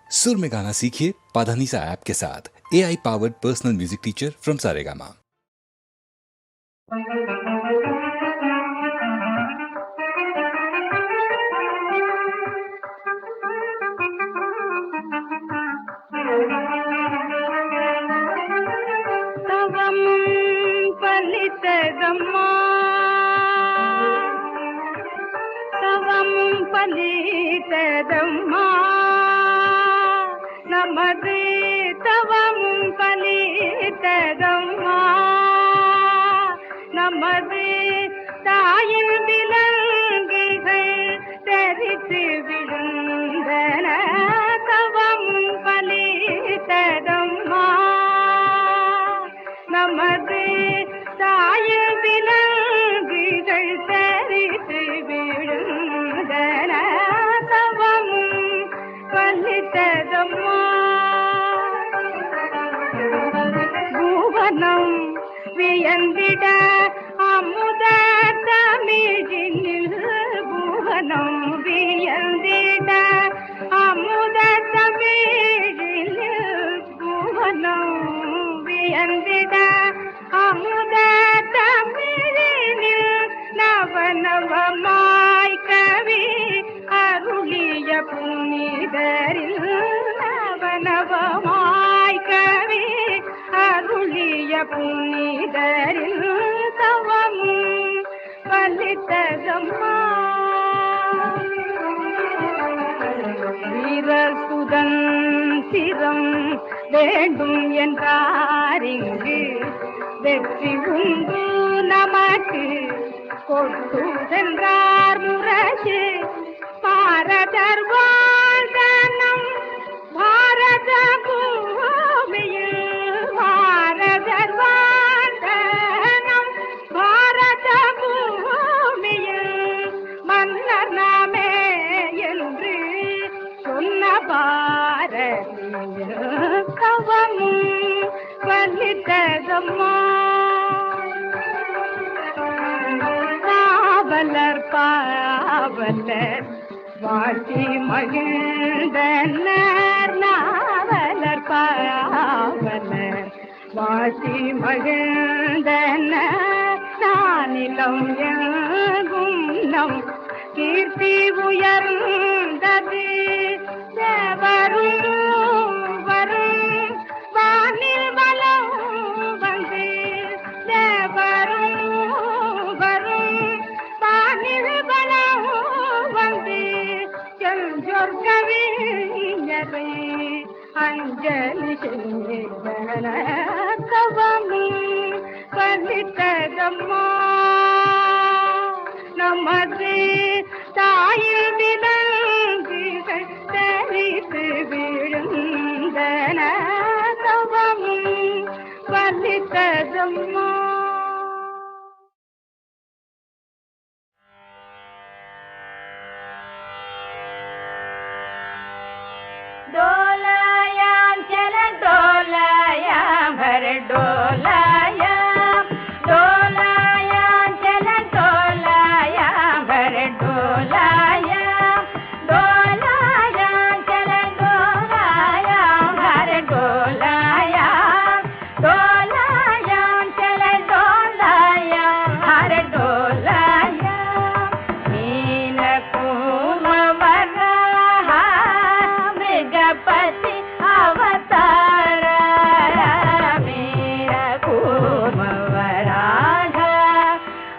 सुर में गाना सीखिए पाधानीसा ऐप के साथ। AI powered personal music teacher from Saregama. பலித்ததம்மா நமது தவம் பலித்ததம்மா நமது தாயின் விலங்குகள் தெரித்து விழுந்தன தவம் பலித்ததம்மா நமது தாயின் விலங்குகள் தெரித்து விழுந்தன தவம் பலித்ததம்மா பூவனம் வியந்திட அமுத தமிழினில் பூவனம் வியந்திட அமுத தமிழினில் பூவனம் வியந்திட அமுத தமிழினில் நவநவமாய் கவி அருளிய புனிதரில் நவநவமாய் கவி அருளிய புனிதரில் தவமும் பலித்ததம்மா வீர சுதந்திரம் வேண்டும் என்றாரிங்கு வெற்றி உண்டு நமக்கு கொண்டு சென்றார் முரசு பாரதர் வாழ்தனம் பாரத பூமியில் பாரதர் வாழ்தனம் பாரத பூமியில் மன்னர் நாமே என்று சொன்ன பாரதிய தவமும் பலித்ததம்மா காவலர் பாவலர் வாசி மகிழ்ந்தனர் நாவலர் பாவலர் வாசி மகிழ்ந்தனர் நானிலம் எங்கும் நம் கீர்த்தி உயர்ந்தது தேவரும் வரும் வானில் வலம் வந்து தேவரும் வரும் வானில் வலம் வந்து செஞ்சொர் கவிஞரை அஞ்சலி செய்தன தவமும் பலித்ததம்மா நமது தாயில் விலங்குகள் தெரித்து விழுந்தன தவமும் பலித்ததம்மா डोलायाम चल डोलायाम हर डोलायाम डोलायाम चल डोलायाम हर डोलायाम डोलायाम चल डोलायाम हर डोलायाम डोलायाम चल डोलायाम हर डोलायाम मीन कुमवरा मृगपति अवतार मीन कुमवराघ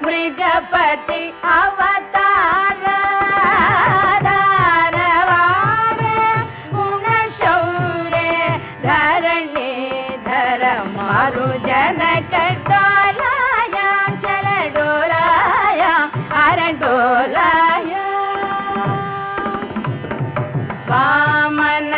मृगपति अवतार दानवार गुणशौर्य धरणी धर मारु जनक डोलायाम चल डोलायाम हर डोलायाम वामन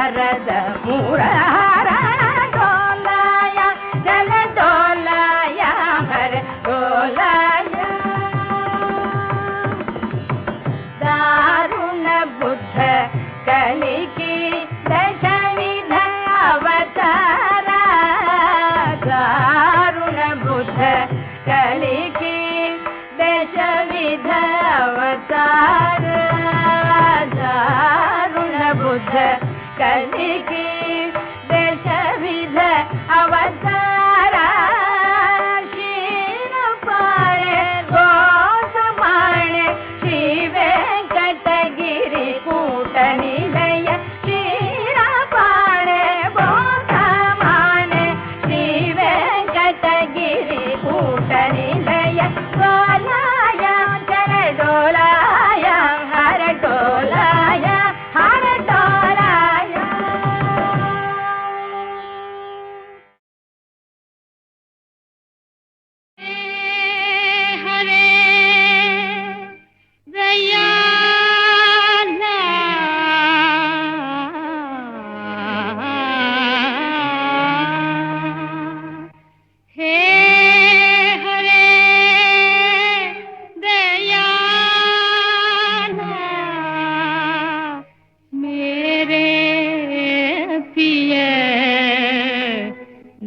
शारद मुरारा डोलाया जल डोलाया हर डोलाया दारुण बुद्ध कलिकी दशविध अवतारा दारुण बुद्ध कलिकी दशविध अवतार दारुण बुद्ध कलिकी दशविध अवतार शील पाणे गोसमाणे श्री वेंकटगिरी कूट निलय शील पाणे गोसमाणे श्री वेंकटगिरी कूट निलय डोलाया चल डोलाया हर डोलाया हर डोलाया हरे दयाला हे हरे दयाला मेरे पिय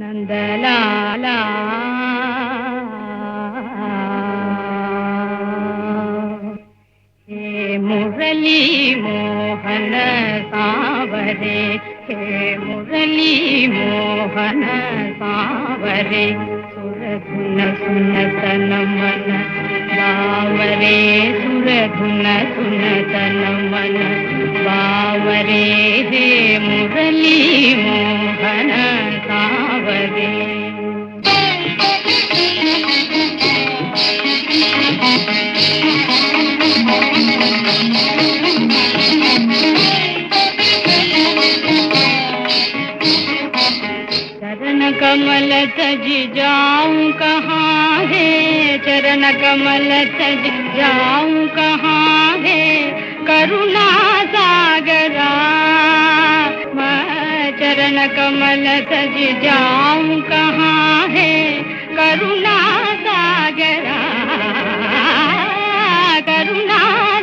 नंदलाला हे मुरली मोहन सावरे हे मुरली मोहन सावरे सुरधुन सुन तन मन बावरे सुरधुन सुन तन मन बावरे हे मुरली मोहन सावरे चरण कमल तज जाऊं कहाँ है चरण कमल तज जाऊं कहाँ है करुणा सागरा मैं चरण कमल तज जाऊं कहाँ है करुणा सागरा करुणा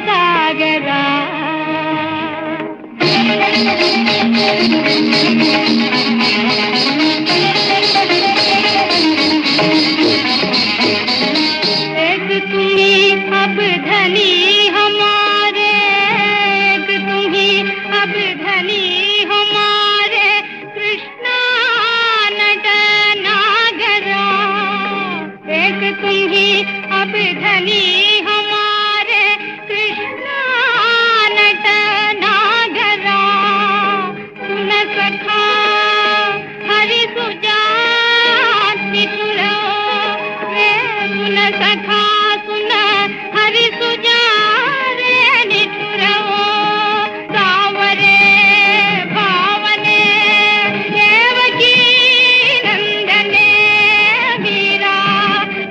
सागरा एक तुम्ही अब धनी हमारे एक तुम्ही अब धनी हमारे कृष्णा नट नागरा एक तुम्ही अब धनी हमारे कृष्णा नट नागरा सुन सखा हरि सुजात निठुरो सुन सखा सुन हरि सुजारे निठुरो सावरे भावने देवकी नंदने वीरा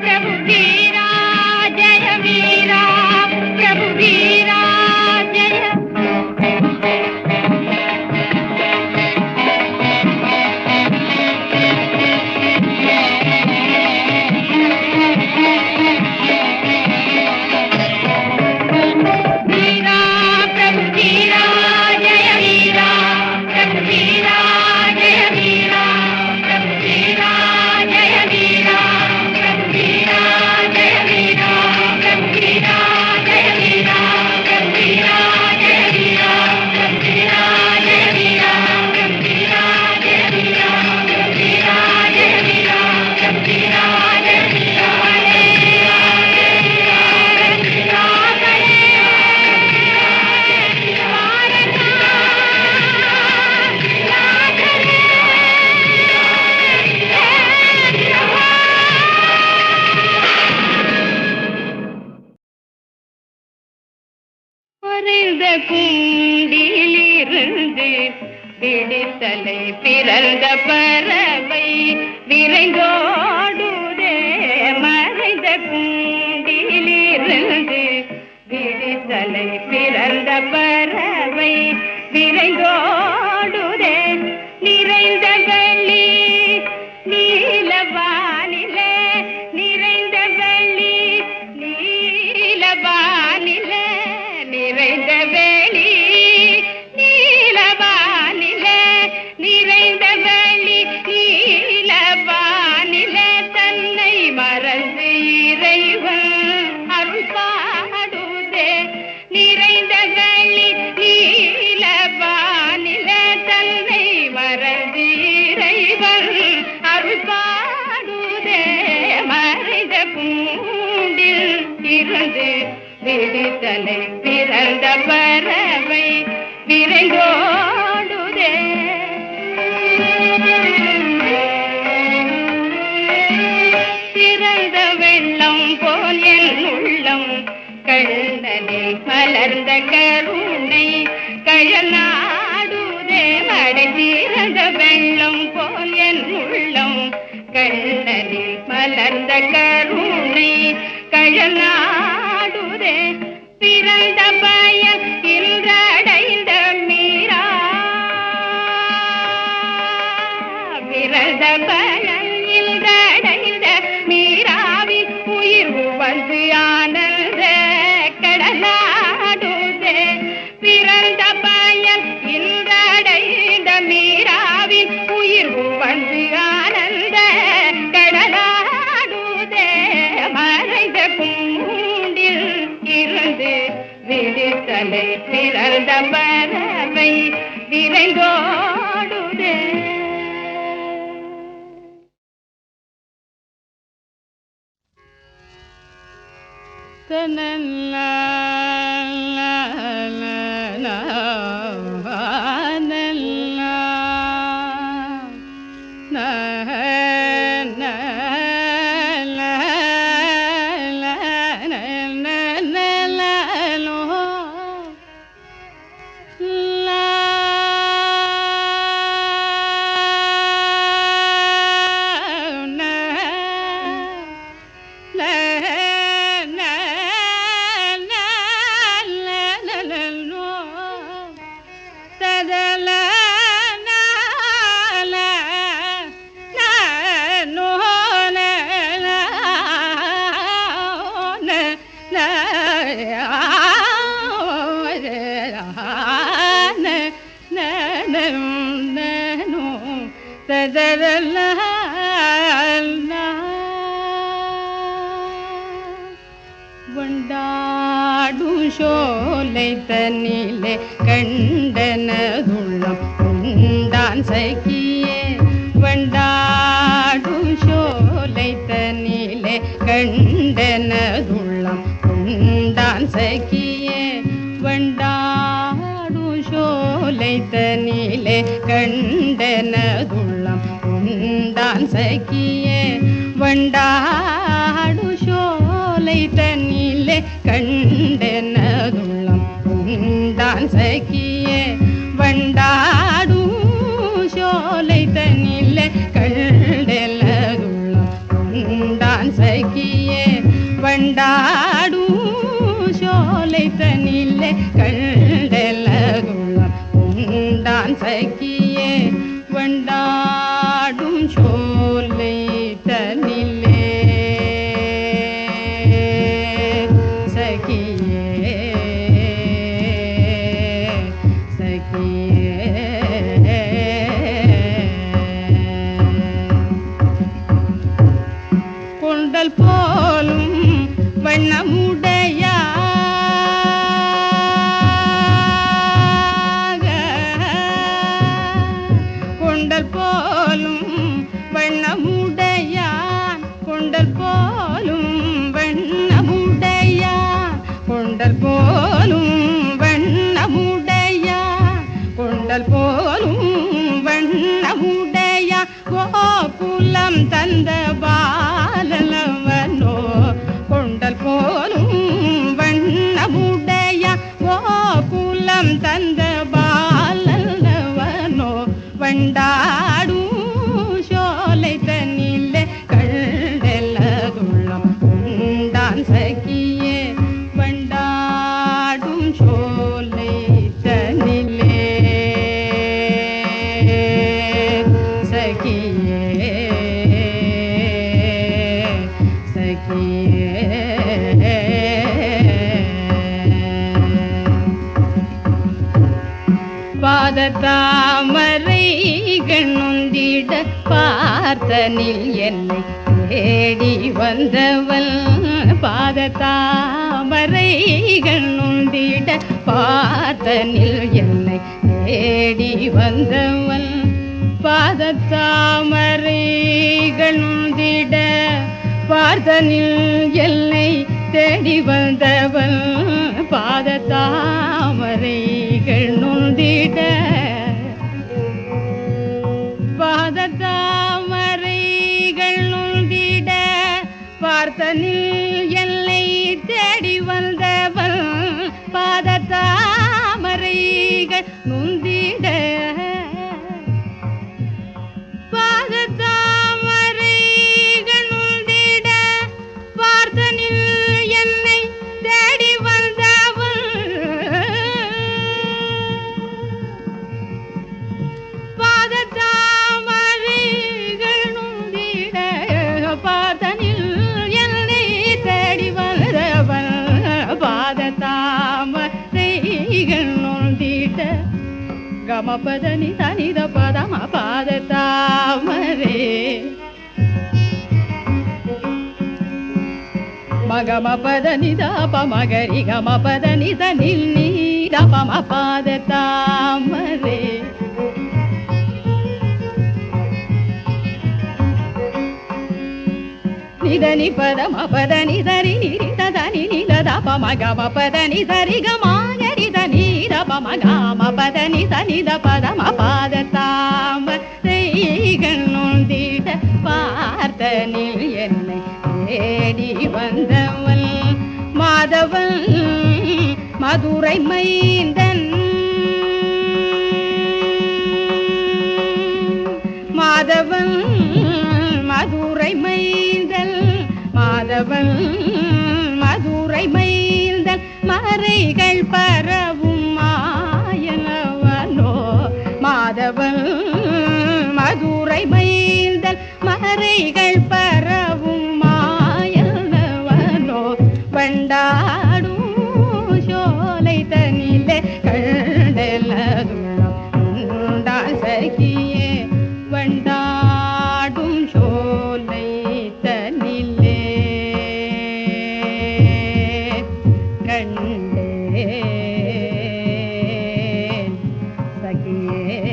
प्रभु वीरा जय वीरा प्रभु वीरा जय वीरा प्रभु वीरा जय वीरा प्रभु वीरा जय वीरा प्रभु वीरा जय वीरा प्रभु वीरा जय वीरा प्रभु वीरा जय वीरा प्रभु वीरा जय वीरा प्रभु वीरा जय वीरा प्रभु वीरा जय वीरा प्रभु वीरा जय वीरा प्रभु वीरा जय वीरा கூண்டிலிருந்து பிடித்தலை பிறந்த பறவை விரைந்தோடுதே மறைந்த கூண்டிலிருந்து பிடித்தலை பிறந்த பறவை விரைந்தோடுதே வெள்ளம் போல் என் உள்ளம் கண்ணனில் மலர்ந்த கருணை கழலாடுதே பிறந்த பயன் இன்றடைந்த மீரா பிறந்த பயன் இன்றடைந்த மீராவின் உயிர் வந்து ஆனந்த கடலாடுதே பிறந்த பயன் இன்றடைந்த மீராவின் உயிர் வந்து ஆனந்த கடலாடுதே மறைந்த குண்டில் இருந்து விழித்தலை பிறந்த பறவை விரைந்தோடுதே. வண்டாடும் சோலை தன்னிலே கண்டனதுள்ளம் உண்டான் சகியே வண்டாடும் சோலை தன்னிலே கண்டனதுள்ளம் உண்டான் சகியே வண்டாடும் சோலை தன்னிலே கண்டனதுள்ளம் உண்டான் சகியே வண்டாடு சோலை தன்னிலே கண்டனதுள்ளம் உண்டான் சகியே வண்டாடு சோலை தன்னிலே கண்டனதுள்ளம் உண்டான் சகியே வண்டாடு சோலை தன்னிலே கண்டனதுள்ளம் உண்டான் சகியே வண்டாடும் சோலை தன்னிலே சகியே சகியே கொண்டல் போலும் வண்ணமுடைய கொண்டல் போலும் வண்ணமுடையான் கொண்டல் போலும் வண்ணமுடையான் கொண்டல் போலும் வண்ணமுடையான் கொண்டல் போலும் வண்ணமுடையான் கோகுலம் தந்த பாலவனோ கொண்டல் போலும் வண்ணமுடையான் கோகுலம் தந்த பாலவனோ வண்டாடும் சோலை தன்னிலே கண்டனதுள்ளம் உண்டான் சகியே வண்டாடும் சோலை தன்னிலே சகியே சகியே பாதத்தாமரை கண்ணுந்திட பார்த்தனில் என்னை தேடி வந்தவள் பாதத்தாமரை கண்ணுந்திட பார்த்தனில் என்னை தேடி வந்தவள் பாதத்தாமரை கண்ணுந்திட பார்த்தனில் என்னை தேடி வந்தவள் பாதத்தாமரைகள் நொந்திட பாதத்தாமரைகள் நொந்திட பார்த்தனில் என்னை தேடி வந்தவள் பாதத்தாமரைகள் நொந்திட ಗಮಪದನಿ ತನಿದ ಪದ ಮ ಪಾದ ತಾಮರೆ ಮಗಮ ಪದ ನಿದ ಪ ಮಗರಿ ಗಮ ಪದ ನಿದ ನಿಲ್ ದ ಪ ಮ ಪಾದ ತಾಮರೆ ನಿದ ನಿ ಪದ ಮ ಪದ ನಿ ಸರಿ ನಿರಿ ದ ನಿ ನಿಲ ದ ಪ ಮ ಗಮ ಪದ ನಿ ಸರಿ ಗ ಮ ಗರಿ ದ ನಿ ದ ಪ ಮ ಗ ಮ ಪದ ನಿ ಸ ನಿ ದ ಪದ ಮ ಪಾದ தாம நொந்திட பார்த்தனில் என்னை தேடி வந்தவள் மாதவன் மதுரை மைந்தன் மாதவன் மதுரை மைந்தன் மாதவன் மதுரை மைந்தன் மறைகள் பரவும் மாயனவனோ மாதவன் மதுரை மைந்தன் மறைகள் பரவும் மாயனவனோ வண்டாடும் சோலை தனிலே கண்டலதுண்டா சகியே வண்டாடும் சோலை தனிலே கண்டேன் சகியே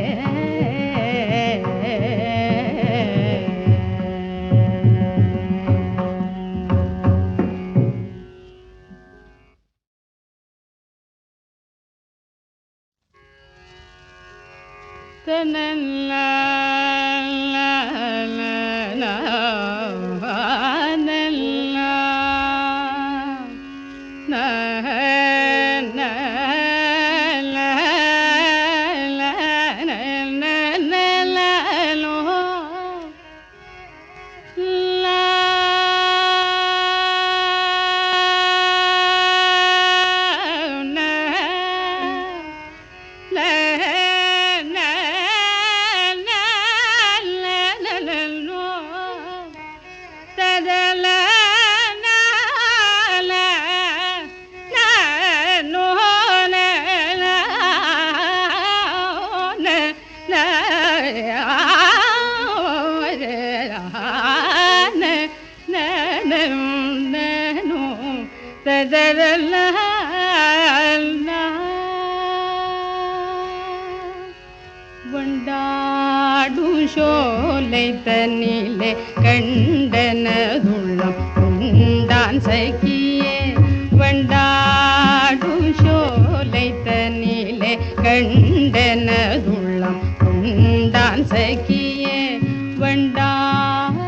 வண்டாடும் சோலை தனிலே கண்டனதுள்ளம் உண்டான் சகியே வண்டாடும் சோலை தனிலே கண்டனதுள்ளம் உண்டான் சகியே வண்டாடும்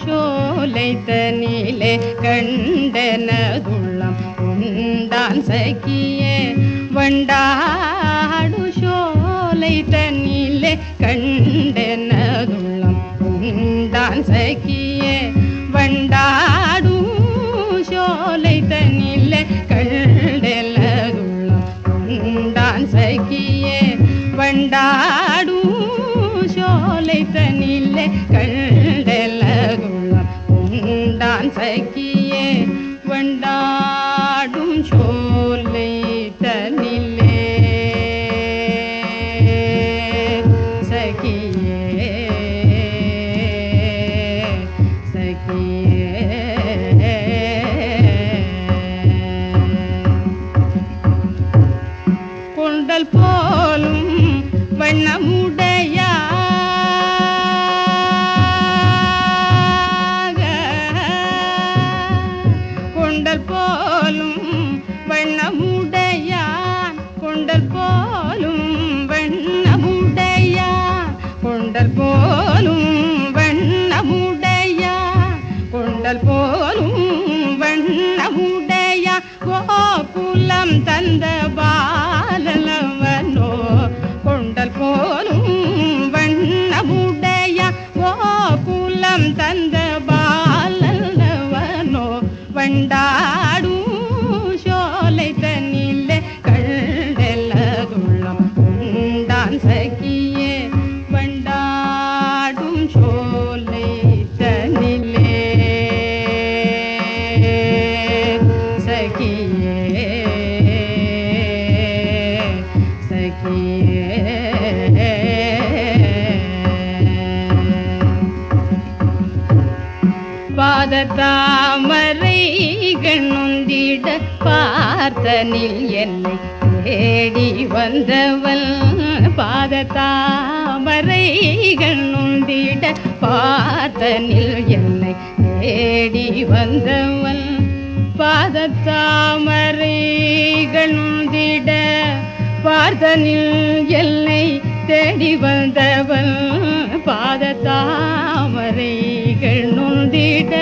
சோலை தனிலே கண்டனதுள்ளம் உண்டான் சகியே வண்டாடு சோலை தனிலே கண்டனதுள்ளம் உண்டான் சகியே வண்டாடு சோலை தனிலே கண்டனதுள்ளம் உண்டான் சகியே வண்டாடு சோலை தனிலே கண்டனதுள்ளம் உண்டான் சகியே வண்டாடும் சோலை தனிலே சகியே சகியே கொண்டல் போலும் வண்ணமுடையா கொண்டல் போலும் வண்ணமுடையான் கொண்டல் போலும் வண்ணமுடையான் கொண்டல் போலும் வண்ணமுடையான் கொண்டல் போலும் வண்ணமுடையான் கோகுலம் தந்த பாலனவனோ கொண்டல் போலும் வண்ணமுடையான் கோகுலம் தந்த பாலனவனோ வண்டாடும் சோலை தனிலே கண்டலதுள்ளம் உண்டான் சகியே வண்டாடும் சோலை தனிலே சகியே சகியே பாதத்தாமரைகள் நொந்திட பார்த்தனில் என்னை தேடி வந்தவள் பாதத்தாமரைகள் நொந்திட பார்த்தனில் என்னை தேடி வந்தவள் பாதத்தாமரைகள் நொந்திட பார்த்தனில் என்னை தேடி வந்தவள் பாதத்தாமரைகள் நொந்திட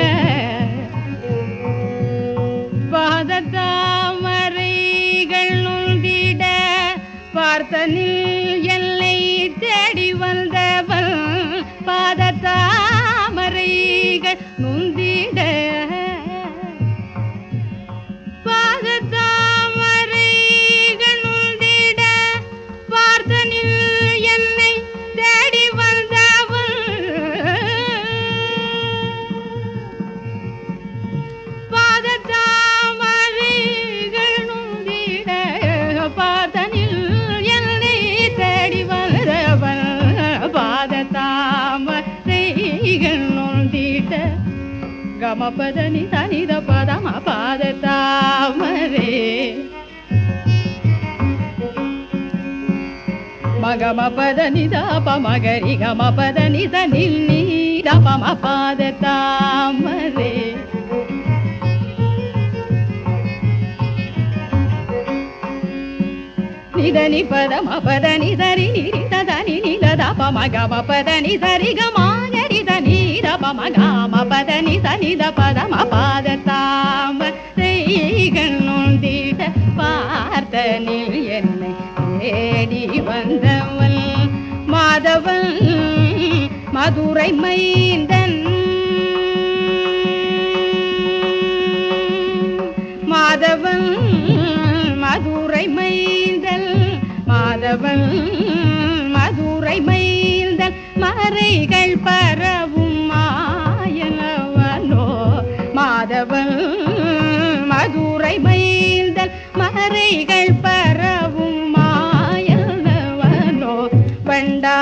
பாதத்தாமரைகள் நொந்திட பார்த்தனில் என்னை தேடி வந்தவள் பாதத்தாமரைகள் நொந்திட பாதத்தாமரைகள் நொந்திட பார்த்தனில் என்னை தேடி வந்தவள் பாதத்தாமரைகள் நொந்திட பார்த்தனில் என்னை தேடி வந்தவள் பாதத்தாமரைகள் நொந்திட கமபதனி தனித பதம பாதத்தாமரே மகம பதனி தப மகரி கம பதனி தனில் நீத பம பாதத்தாமரே நிதனி பதம பதனி சரி நிரித தனி நிலத பம கம பதனி சரி கமாகரி தனி பம காம பதனி சனித பதம பாதத்தாமரைகள் நொந்திட பார்த்தனில் என்னை தேடி வந்தவள் மாதவன் மதுரை மைந்தன் மாதவன் மதுரை மைந்தன் மாதவன் மதுரை மைந்தன் மறைகள் பரவும் மாயனவனோ மாதவன் மதுரை மைந்தன் மறைகள் பரவும் மாயனவனோ பண்டா